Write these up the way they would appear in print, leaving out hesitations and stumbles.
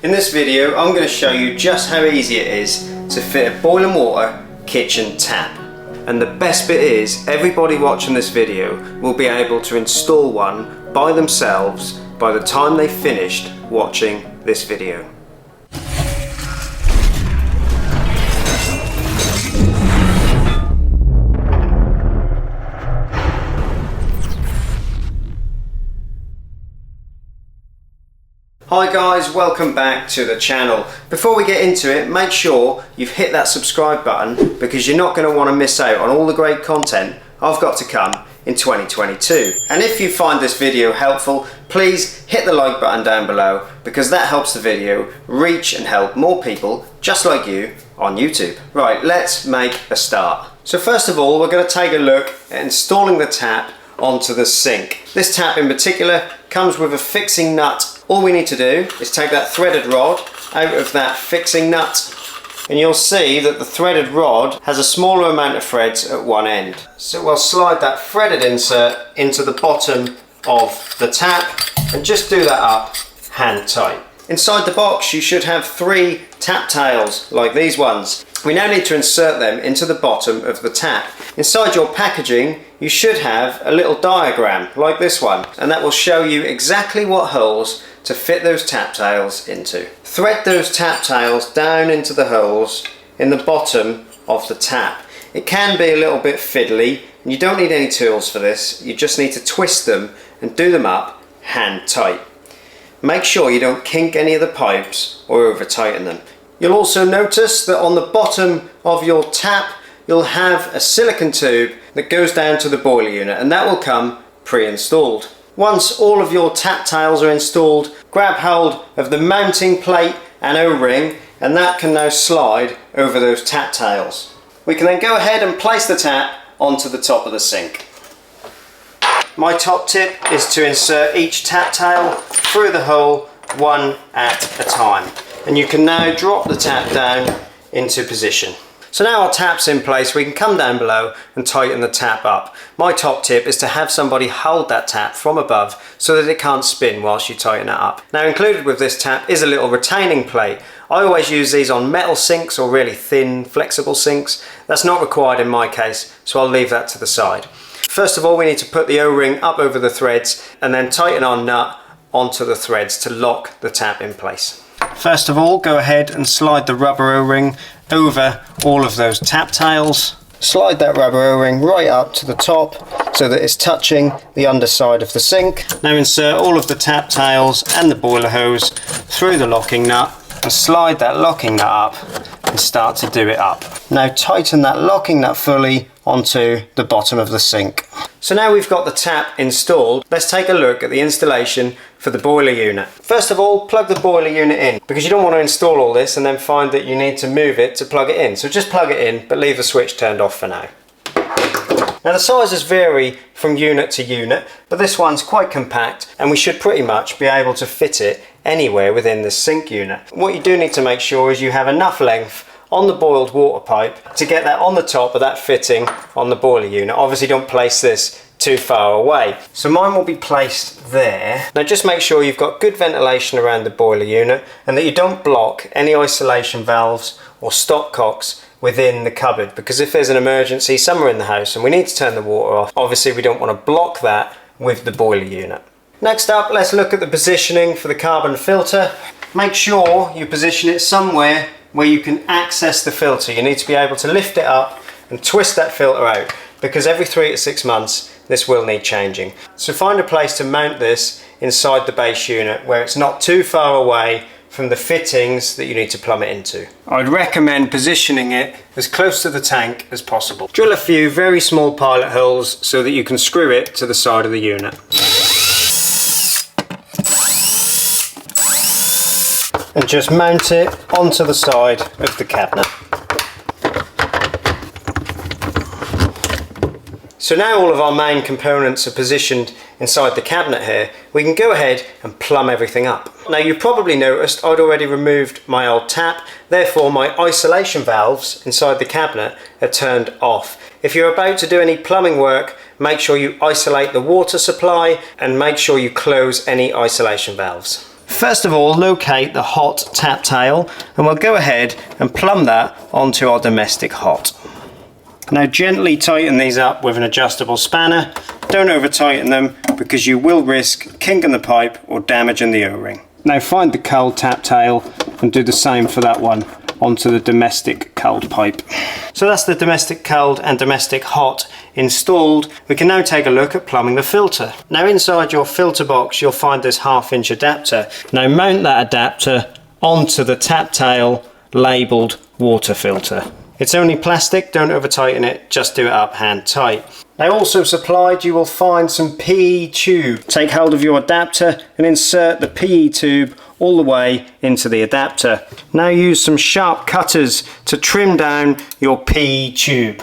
In this video I'm going to show you just how easy it is to fit a boiling water kitchen tap. And the best bit is everybody watching this video will be able to install one by themselves by the time they've finished watching this video. Hi guys, welcome back to the channel. Before we get into it, make sure you've hit that subscribe button because you're not going to want to miss out on all the great content I've got to come in 2022. And if you find this video helpful, please hit the like button down below because that helps the video reach and help more people just like you on YouTube. Right, let's make a start. So first of all, we're going to take a look at installing the tap onto the sink. This tap in particular comes with a fixing nut. All we need to do is take that threaded rod out of that fixing nut, and you'll see that the threaded rod has a smaller amount of threads at one end. So we'll slide that threaded insert into the bottom of the tap and just do that up hand tight. Inside the box you should have 3 tap tails like these ones. We now need to insert them into the bottom of the tap. Inside your packaging you should have a little diagram like this one, and that will show you exactly what holes to fit those tap tails into. Thread those tap tails down into the holes in the bottom of the tap. It can be a little bit fiddly and you don't need any tools for this, you just need to twist them and do them up hand tight. Make sure you don't kink any of the pipes or over tighten them. You'll also notice that on the bottom of your tap you'll have a silicone tube that goes down to the boiler unit, and that will come pre-installed. Once all of your tap tails are installed, grab hold of the mounting plate and O-ring, and that can now slide over those tap tails. We can then go ahead and place the tap onto the top of the sink. My top tip is to insert each tap tail through the hole one at a time, and you can now drop the tap down into position. So now our tap's in place, we can come down below and tighten the tap up. My top tip is to have somebody hold that tap from above so that it can't spin whilst you tighten it up. Now included with this tap is a little retaining plate. I always use these on metal sinks or really thin flexible sinks. That's not required in my case, so I'll leave that to the side. First of all, we need to put the O-ring up over the threads and then tighten our nut onto the threads to lock the tap in place. First of all, go ahead and slide the rubber O-ring over all of those tap tails. Slide that rubber O-ring right up to the top so that it's touching the underside of the sink. Now insert all of the tap tails and the boiler hose through the locking nut and slide that locking nut up and start to do it up. Now tighten that locking nut fully onto the bottom of the sink. So now we've got the tap installed, let's take a look at the installation for the boiler unit. First of all, plug the boiler unit in, because you don't want to install all this and then find that you need to move it to plug it in. So just plug it in, but leave the switch turned off for now. Now the sizes vary from unit to unit, but this one's quite compact and we should pretty much be able to fit it anywhere within the sink unit. What you do need to make sure is you have enough length on the boiled water pipe to get that on the top of that fitting on the boiler unit. Obviously don't place this too far away. So mine will be placed there. Now just make sure you've got good ventilation around the boiler unit and that you don't block any isolation valves or stopcocks within the cupboard, because if there's an emergency somewhere in the house and we need to turn the water off, obviously we don't want to block that with the boiler unit. Next up, let's look at the positioning for the carbon filter. Make sure you position it somewhere where you can access the filter. You need to be able to lift it up and twist that filter out, because every 3 to 6 months this will need changing. So find a place to mount this inside the base unit where it's not too far away from the fittings that you need to plumb it into. I'd recommend positioning it as close to the tank as possible. Drill a few very small pilot holes so that you can screw it to the side of the unit. And just mount it onto the side of the cabinet. So now all of our main components are positioned inside the cabinet here, we can go ahead and plumb everything up. Now you've probably noticed I'd already removed my old tap, therefore my isolation valves inside the cabinet are turned off. If you're about to do any plumbing work, make sure you isolate the water supply and make sure you close any isolation valves. First of all, locate the hot tap tail and we'll go ahead and plumb that onto our domestic hot. Now gently tighten these up with an adjustable spanner. Don't over tighten them because you will risk kinking the pipe or damaging the O-ring. Now find the cold tap tail and do the same for that one onto the domestic cold pipe. So that's the domestic cold and domestic hot installed. We can now take a look at plumbing the filter. Now inside your filter box you'll find this 1/2" adapter. Now mount that adapter onto the tap tail labelled water filter. It's only plastic, don't over tighten it, just do it up hand tight. Now also supplied you will find some PE tube. Take hold of your adapter and insert the PE tube all the way into the adapter. Now use some sharp cutters to trim down your PE tube.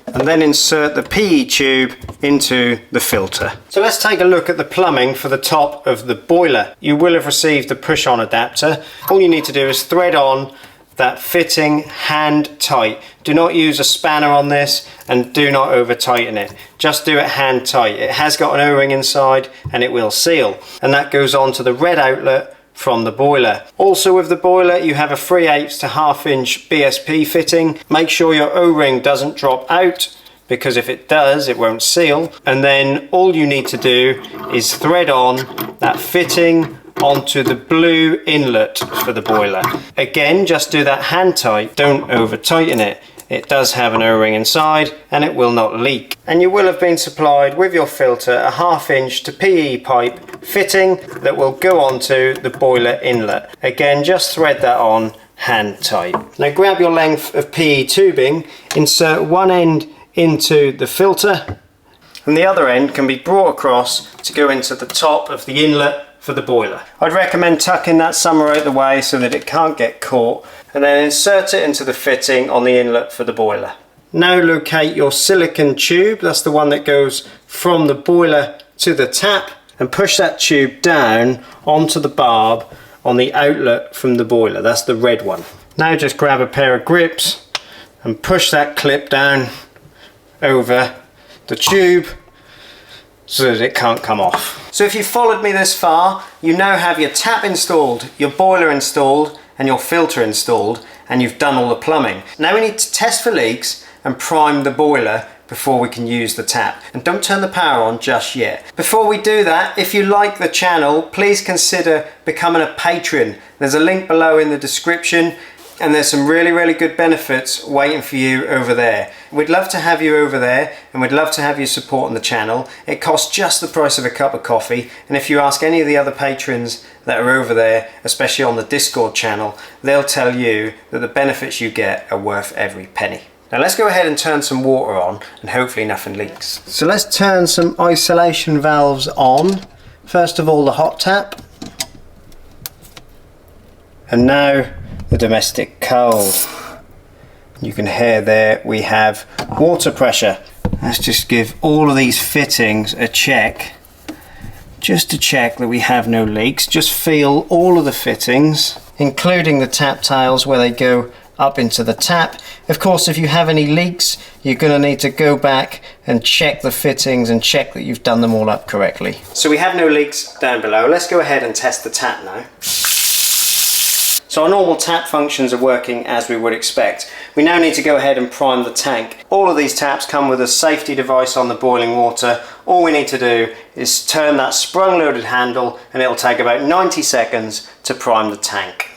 And then insert the PE tube into the filter. So let's take a look at the plumbing for the top of the boiler. You will have received the push-on adapter. All you need to do is thread on that fitting hand tight. Do not use a spanner on this and do not over tighten it. Just do it hand tight. It has got an O-ring inside and it will seal. And that goes on to the red outlet from the boiler. Also with the boiler you have a 3/8 to 1/2" BSP fitting. Make sure your O-ring doesn't drop out because if it does it won't seal. And then all you need to do is thread on that fitting onto the blue inlet for the boiler. Again, just do that hand tight, don't over tighten it. It does have an O-ring inside and it will not leak. And you will have been supplied with your filter a 1/2" to PE pipe fitting that will go onto the boiler inlet. Again, just thread that on hand tight. Now grab your length of PE tubing, insert one end into the filter and the other end can be brought across to go into the top of the inlet for the boiler. I'd recommend tucking that somewhere out the way so that it can't get caught, and then insert it into the fitting on the inlet for the boiler. Now locate your silicone tube, that's the one that goes from the boiler to the tap, and push that tube down onto the barb on the outlet from the boiler. That's the red one. Now just grab a pair of grips and push that clip down over the tube so that it can't come off. So if you've followed me this far, you now have your tap installed, your boiler installed and your filter installed, and you've done all the plumbing. Now we need to test for leaks and prime the boiler before we can use the tap. And don't turn the power on just yet. Before we do that, if you like the channel, please consider becoming a patron. There's a link below in the description and there's some really good benefits waiting for you over there. We'd love to have you over there and we'd love to have you supporting the channel. It costs just the price of a cup of coffee, and if you ask any of the other patrons that are over there, especially on the Discord channel, they'll tell you that the benefits you get are worth every penny. Now let's go ahead and turn some water on and hopefully nothing leaks. So let's turn some isolation valves on. First of all the hot tap, and now the domestic cold. You can hear there we have water pressure. Let's just give all of these fittings a check, just to check that we have no leaks. Just feel all of the fittings, including the tap tails where they go up into the tap. Of course, if you have any leaks, you're going to need to go back and check the fittings and check that you've done them all up correctly. So we have no leaks down below. Let's go ahead and test the tap now. So our normal tap functions are working as we would expect. We now need to go ahead and prime the tank. All of these taps come with a safety device on the boiling water. All we need to do is turn that sprung loaded handle and it'll take about 90 seconds to prime the tank.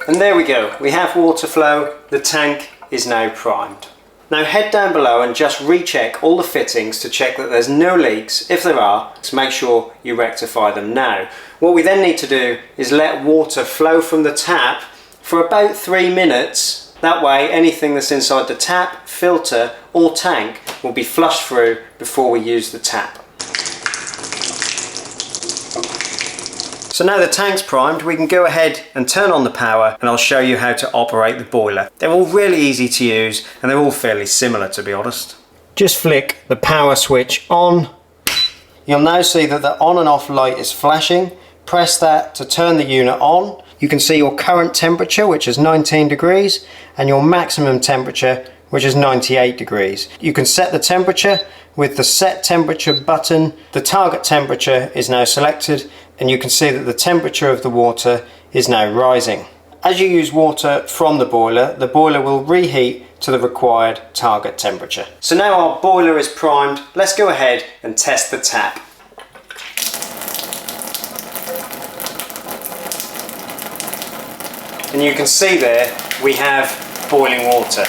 And there we go, we have water flow, the tank is now primed. Now head down below and just recheck all the fittings to check that there's no leaks. If there are, to make sure you rectify them now. What we then need to do is let water flow from the tap for about 3 minutes. That way anything that's inside the tap, filter or tank will be flushed through before we use the tap. So now the tank's primed, we can go ahead and turn on the power and I'll show you how to operate the boiler. They're all really easy to use and they're all fairly similar, to be honest. Just flick the power switch on. You'll now see that the on and off light is flashing. Press that to turn the unit on. You can see your current temperature, which is 19 degrees, and your maximum temperature, which is 98 degrees. You can set the temperature with the set temperature button. The target temperature is now selected, and you can see that the temperature of the water is now rising. As you use water from the boiler will reheat to the required target temperature. So now our boiler is primed, let's go ahead and test the tap. And you can see there we have boiling water.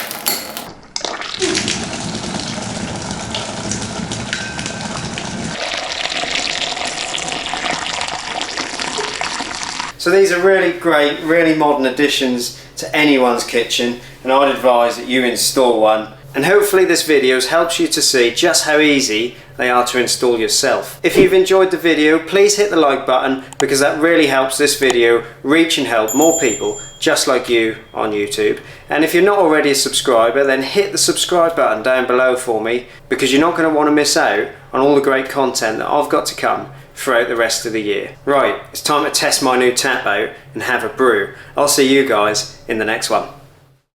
So these are really great, really modern additions to anyone's kitchen, and I'd advise that you install one. And hopefully this video has helped you to see just how easy they are to install yourself. If you've enjoyed the video, please hit the like button, because that really helps this video reach and help more people just like you on YouTube. And if you're not already a subscriber, then hit the subscribe button down below for me, because you're not going to want to miss out on all the great content that I've got to come throughout the rest of the year. Right, it's time to test my new tap out and have a brew. I'll see you guys in the next one.